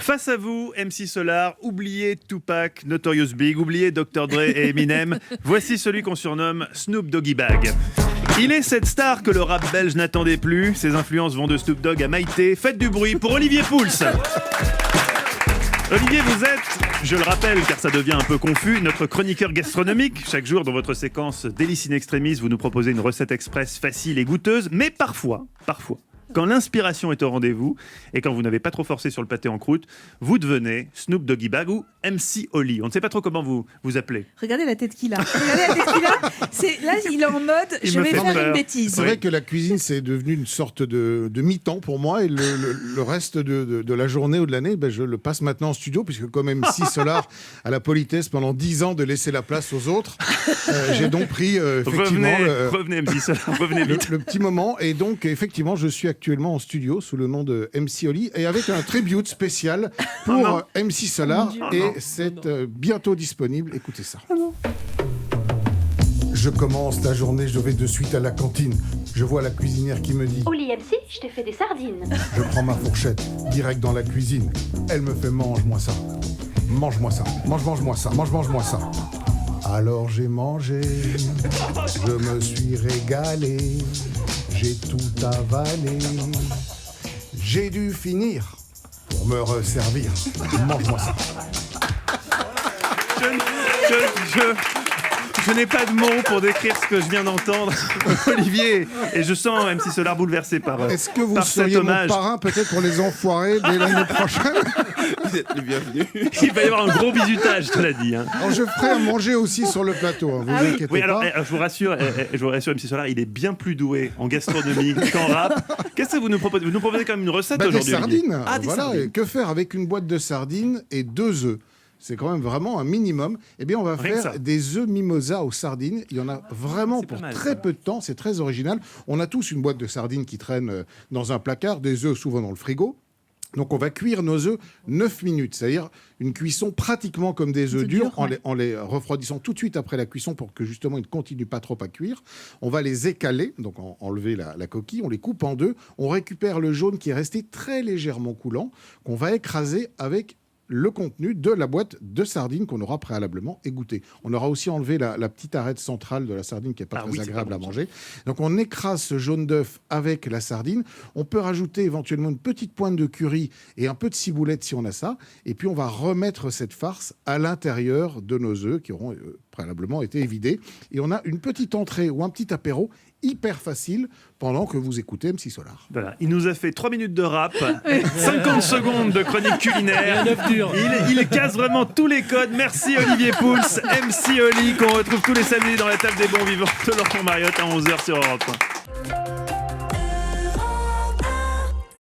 Face à vous, MC Solar, oubliez Tupac, Notorious Big, oubliez Dr. Dre et Eminem. Voici celui qu'on surnomme Snoop Doggy Bag. Il est cette star que le rap belge n'attendait plus. Ses influences vont de Snoop Dogg à Maïté. Faites du bruit pour Olivier Pouls. Olivier, vous êtes, je le rappelle car ça devient un peu confus, notre chroniqueur gastronomique. Chaque jour dans votre séquence Délices in Extremis, vous nous proposez une recette express facile et goûteuse, mais parfois, quand l'inspiration est au rendez-vous et quand vous n'avez pas trop forcé sur le pâté en croûte, vous devenez Snoop Doggy Bag ou MC Oli. On ne sait pas trop comment vous appelez. Regardez la tête qu'il a. Là, il est en mode je vais faire une bêtise. C'est vrai que la cuisine, c'est devenu une sorte de mi-temps pour moi. Et le reste de la journée ou de l'année, je le passe maintenant en studio, puisque comme MC Solar a la politesse pendant 10 ans de laisser la place aux autres, j'ai donc pris effectivement revenez MC Solar, revenez vite. Le petit moment. Et donc, effectivement, je suis actuellement en studio sous le nom de MC Oli et avec un tribute spécial pour MC Solar. C'est bientôt disponible. Écoutez ça. Je commence la journée, je vais de suite à la cantine. Je vois la cuisinière qui me dit « Oli MC, je t'ai fait des sardines. » Je prends ma fourchette, direct dans la cuisine. Elle me fait « mange-moi ça, mange-moi ça, mange-moi ça, mange-moi ça. » Alors j'ai mangé, je me suis régalé, j'ai tout avalé. J'ai dû finir pour me resservir. Mange-moi ça. Je n'ai pas de mots pour décrire ce que je viens d'entendre, Olivier, et je sens MC Solar bouleversé par Est-ce que vous par seriez cet mon hommage. parrain peut-être pour les enfoirés dès l'année prochaine? Vous êtes le bienvenu. Il va y avoir un gros bisutage, je te l'ai dit. Hein. Alors, je ferai à manger aussi sur le plateau, vous inquiétez Oui, pas. alors, je vous rassure, MC Solar, il est bien plus doué en gastronomie qu'en rap. Qu'est-ce que vous nous proposez? Vous nous proposez quand même une recette Des aujourd'hui, sardines. Olivier. Des Voilà. sardines. Et que faire avec une boîte de sardines et 2 œufs? C'est quand même vraiment un minimum. Eh bien, on va Rien que faire ça. des œufs mimosa aux sardines. Il y en a vraiment c'est pour pas mal, très ça. peu de temps. C'est très original. On a tous une boîte de sardines qui traîne dans un placard, des œufs souvent dans le frigo. Donc, on va cuire nos œufs 9 minutes, c'est-à-dire une cuisson pratiquement comme des œufs durs, en les refroidissant tout de suite après la cuisson pour que justement ils ne continuent pas trop à cuire. On va les écaler, donc enlever la coquille, on les coupe en deux, on récupère le jaune qui est resté très légèrement coulant, qu'on va écraser avec le contenu de la boîte de sardines qu'on aura préalablement égoutté. On aura aussi enlevé la petite arête centrale de la sardine qui n'est pas très agréable à manger. Donc on écrase ce jaune d'œuf avec la sardine. On peut rajouter éventuellement une petite pointe de curry et un peu de ciboulette si on a ça. Et puis on va remettre cette farce à l'intérieur de nos œufs qui auront préalablement été évidés. Et on a une petite entrée ou un petit apéro hyper facile pendant que vous écoutez MC Solar. Voilà. Il nous a fait 3 minutes de rap, 50 secondes de chronique culinaire. Il casse vraiment tous les codes. Merci Olivier Pouls, MC Oli, qu'on retrouve tous les samedis dans la table des bons vivants de Laurent Mariotte à 11h sur Europe 1.